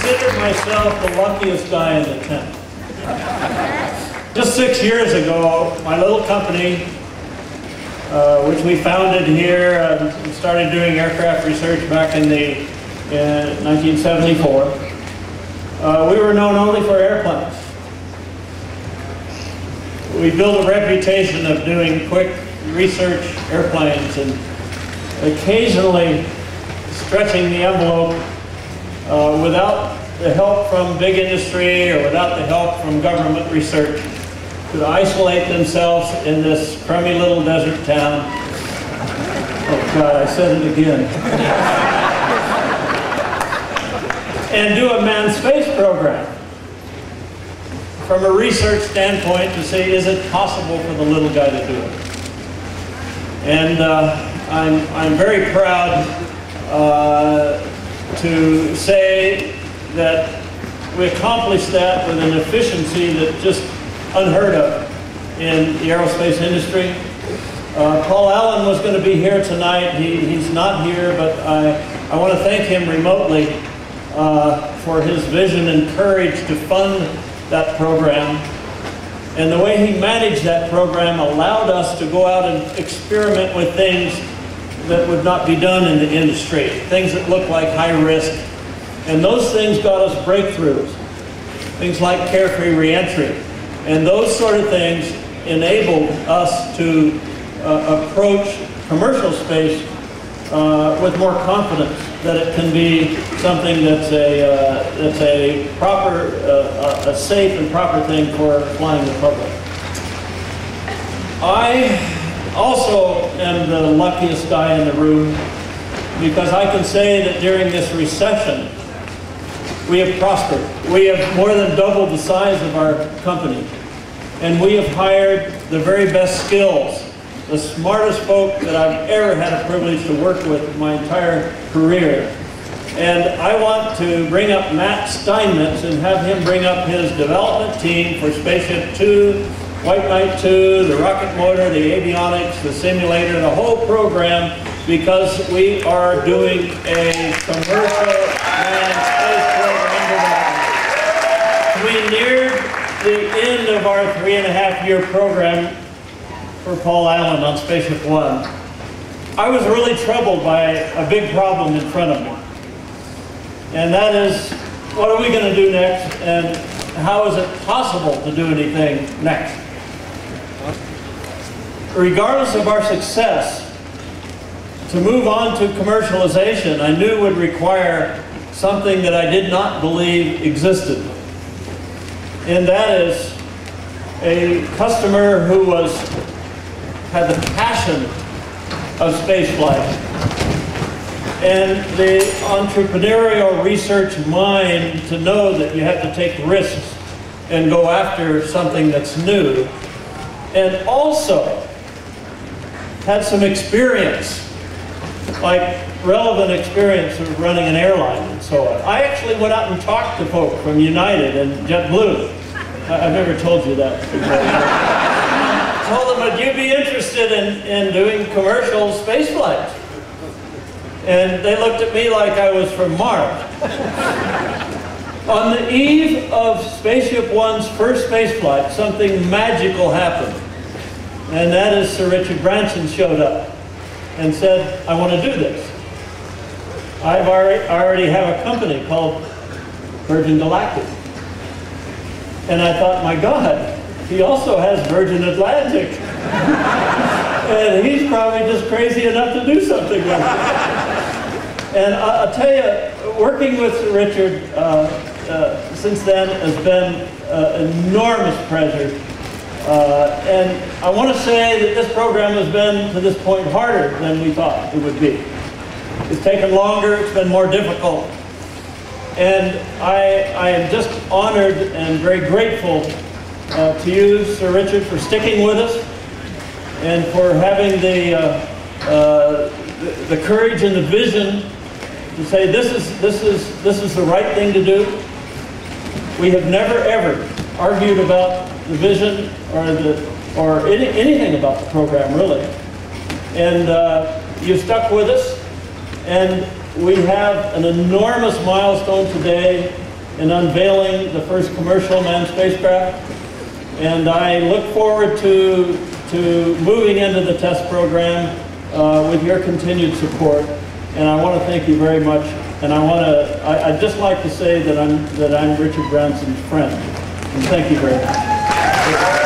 consider myself the luckiest guy in the tent. Just 6 years ago, my little company, which we founded here and started doing aircraft research back in 1974, we were known only for airplanes. We built a reputation of doing quick research airplanes and occasionally stretching the envelope without the help from big industry or without the help from government research, to isolate themselves in this crummy little desert town. Oh God, I said it again. And do a manned space program from a research standpoint to say, is it possible for the little guy to do it? And I'm very proud to say that we accomplished that with an efficiency that's just unheard of in the aerospace industry. Paul Allen was going to be here tonight. He's not here, but I want to thank him remotely for his vision and courage to fund that program. And the way he managed that program allowed us to go out and experiment with things that would not be done in the industry, things that look like high risk. And those things got us breakthroughs, things like carefree reentry. And those sort of things enabled us to approach commercial space with more confidence that it can be something that's a proper, a safe and proper thing for flying the public. I also am the luckiest guy in the room because I can say that during this recession, we have prospered. We have more than doubled the size of our company. And we have hired the very best skills, the smartest folk that I've ever had a privilege to work with in my entire career. And I want to bring up Matt Steinmetz and have him bring up his development team for Spaceship 2, White Knight 2, the rocket motor, the avionics, the simulator, the whole program, because we are doing a commercial manned space program development. We neared the end of our 3.5-year program for Paul Allen on Spaceship 1. I was really troubled by a big problem in front of me. And that is, what are we going to do next, and how is it possible to do anything next? Regardless of our success, to move on to commercialization, I knew would require something that I did not believe existed. And that is a customer who had the passion of spaceflight and the entrepreneurial research mind to know that you have to take risks and go after something that's new, and also had some experience, like relevant experience of running an airline and so on. I actually went out and talked to folk from United and JetBlue. I've never told you that before. Told them, would you be interested in doing commercial space flights? And they looked at me like I was from Mars. On the eve of Spaceship 1's first space flight, something magical happened. And that is Sir Richard Branson showed up and said, I want to do this. I already have a company called Virgin Galactic. And I thought, my God, he also has Virgin Atlantic. And he's probably just crazy enough to do something with it. And I'll tell you, working with Sir Richard since then has been an enormous pleasure. And I want to say that this program has been, to this point, harder than we thought it would be. It's taken longer, it's been more difficult. And I am just honored and very grateful to you, Sir Richard, for sticking with us and for having the courage and the vision to say this is the right thing to do. We have never ever argued about the vision or anything about the program, really. And you stuck with us, and we have an enormous milestone today in unveiling the first commercial manned spacecraft. And I look forward to moving into the test program with your continued support. And I want to thank you very much. And I'd just like to say that I'm Richard Branson's friend. And thank you very much.